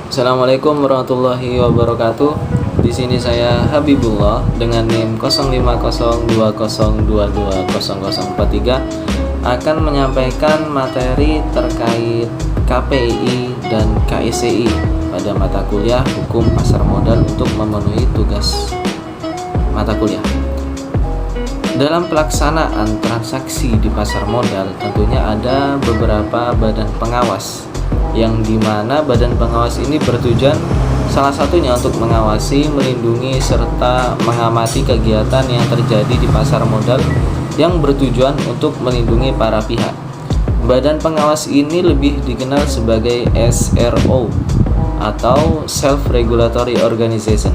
Assalamualaikum warahmatullahi wabarakatuh. Di sini saya Habibullah dengan NIM 050202200043 akan menyampaikan materi terkait KPI dan KSEI pada mata kuliah Hukum Pasar Modal untuk memenuhi tugas mata kuliah. Dalam pelaksanaan transaksi di pasar modal tentunya ada beberapa badan pengawas, yang dimana badan pengawas ini bertujuan salah satunya untuk mengawasi, melindungi, serta mengamati kegiatan yang terjadi di pasar modal yang bertujuan untuk melindungi para pihak. Badan pengawas ini lebih dikenal sebagai SRO atau Self Regulatory Organization.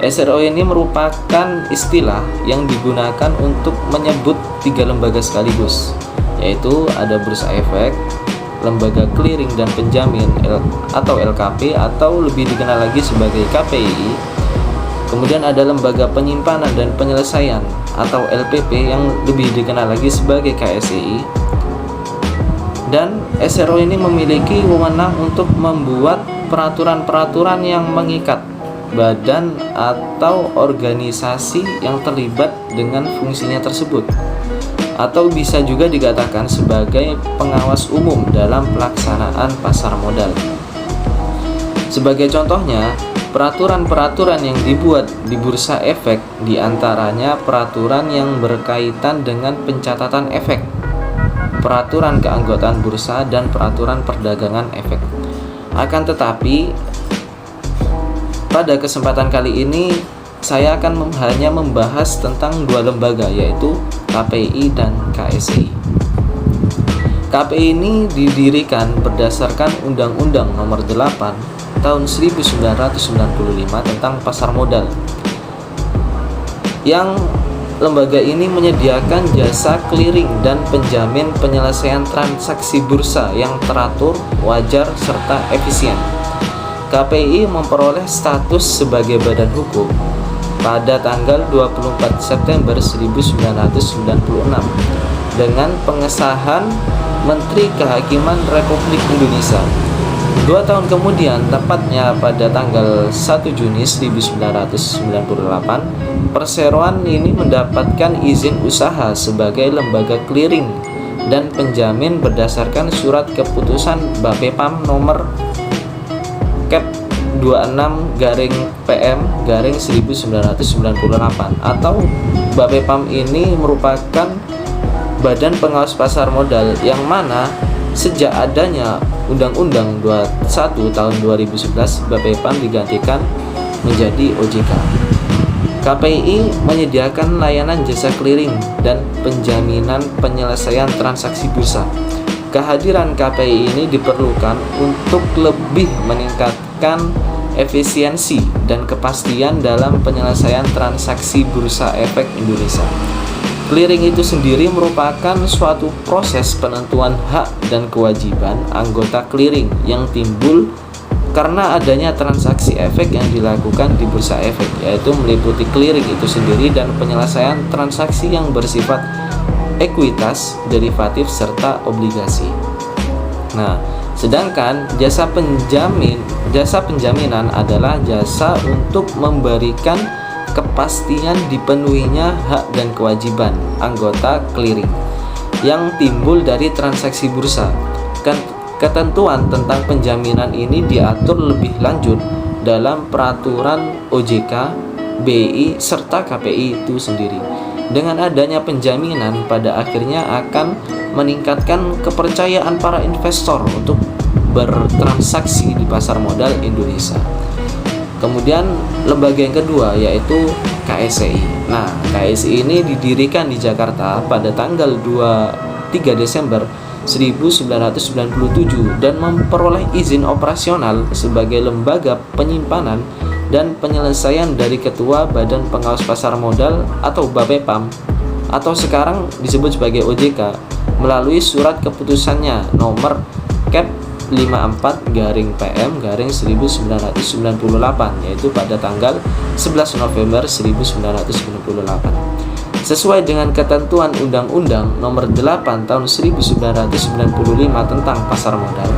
SRO ini merupakan istilah yang digunakan untuk menyebut 3 lembaga sekaligus, yaitu ada Bursa Efek, Lembaga Clearing dan Penjamin atau LKP atau lebih dikenal lagi sebagai KPI. Kemudian ada Lembaga Penyimpanan dan Penyelesaian atau LPP yang lebih dikenal lagi sebagai KSEI. Dan SRO ini memiliki wewenang untuk membuat peraturan-peraturan yang mengikat badan atau organisasi yang terlibat dengan fungsinya tersebut, atau bisa juga dikatakan sebagai pengawas umum dalam pelaksanaan pasar modal. Sebagai contohnya, peraturan-peraturan yang dibuat di Bursa Efek diantaranya peraturan yang berkaitan dengan pencatatan efek, peraturan keanggotaan bursa, dan peraturan perdagangan efek. Akan tetapi, pada kesempatan kali ini saya akan hanya membahas tentang 2 lembaga, yaitu KPI dan KSEI. KPI ini didirikan berdasarkan Undang-Undang Nomor 8 Tahun 1995 tentang pasar modal, yang lembaga ini menyediakan jasa clearing dan penjamin penyelesaian transaksi bursa yang teratur, wajar, serta efisien. KPI memperoleh status sebagai badan hukum pada tanggal 24 September 1996 dengan pengesahan Menteri Kehakiman Republik Indonesia. 2 tahun kemudian, tepatnya pada tanggal 1 Juni 1998, perseroan ini mendapatkan izin usaha sebagai lembaga clearing dan penjamin berdasarkan surat keputusan Bapepam nomor Cap 26/PM/1998 atau Bapepam ini merupakan badan pengawas pasar modal yang mana sejak adanya Undang-Undang 21 tahun 2011 Bapepam digantikan menjadi OJK. KPI menyediakan layanan jasa clearing dan penjaminan penyelesaian transaksi bursa. Kehadiran KPI ini diperlukan untuk lebih meningkatkan efisiensi dan kepastian dalam penyelesaian transaksi Bursa Efek Indonesia. Clearing itu sendiri merupakan suatu proses penentuan hak dan kewajiban anggota clearing yang timbul karena adanya transaksi efek yang dilakukan di Bursa Efek, yaitu meliputi clearing itu sendiri dan penyelesaian transaksi yang bersifat ekuitas, derivatif, serta obligasi. Nah, sedangkan jasa penjaminan adalah jasa untuk memberikan kepastian dipenuhinya hak dan kewajiban anggota clearing yang timbul dari transaksi bursa. Ketentuan tentang penjaminan ini diatur lebih lanjut dalam peraturan OJK, BI, serta KPI itu sendiri. Dengan adanya penjaminan, pada akhirnya akan meningkatkan kepercayaan para investor untuk bertransaksi di pasar modal Indonesia. Kemudian lembaga yang kedua yaitu KSEI. Nah, KSEI ini didirikan di Jakarta pada tanggal 3 Desember 1997 dan memperoleh izin operasional sebagai lembaga penyimpanan dan penyelesaian dari Ketua Badan Pengawas Pasar Modal atau Bapepam atau sekarang disebut sebagai OJK melalui surat keputusannya nomor Cap 54/PM/1998 yaitu pada tanggal 11 November 1998. Sesuai dengan ketentuan Undang-Undang Nomor 8 Tahun 1995 tentang pasar modal,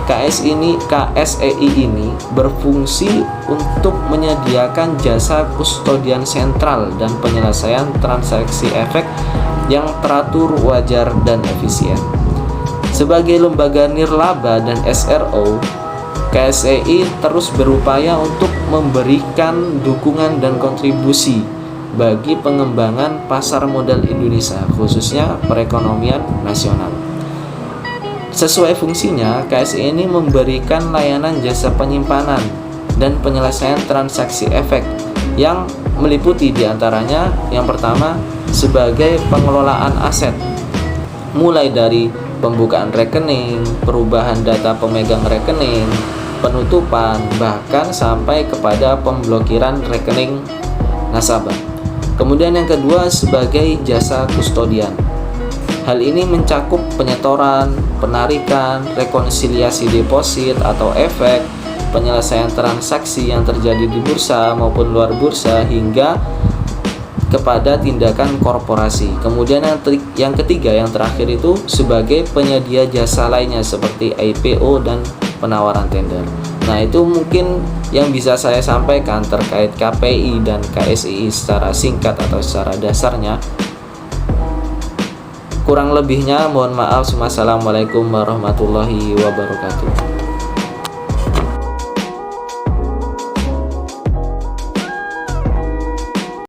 KSEI ini berfungsi untuk menyediakan jasa kustodian sentral dan penyelesaian transaksi efek yang teratur, wajar, dan efisien. Sebagai lembaga nirlaba dan SRO, KSEI terus berupaya untuk memberikan dukungan dan kontribusi bagi pengembangan pasar modal Indonesia, khususnya perekonomian nasional. Sesuai fungsinya, KSEI ini memberikan layanan jasa penyimpanan dan penyelesaian transaksi efek yang meliputi diantaranya yang pertama sebagai pengelolaan aset, mulai dari pembukaan rekening, perubahan data pemegang rekening, penutupan, bahkan sampai kepada pemblokiran rekening nasabah. Kemudian yang kedua sebagai jasa kustodian. Hal ini mencakup penyetoran, penarikan, rekonsiliasi deposit atau efek, penyelesaian transaksi yang terjadi di bursa maupun luar bursa hingga kepada tindakan korporasi. Kemudian yang ketiga, yang terakhir itu sebagai penyedia jasa lainnya seperti IPO dan penawaran tender. Nah, itu mungkin yang bisa saya sampaikan terkait KPI dan KSEI secara singkat atau secara dasarnya. Kurang lebihnya mohon maaf. Wassalamualaikum warahmatullahi wabarakatuh.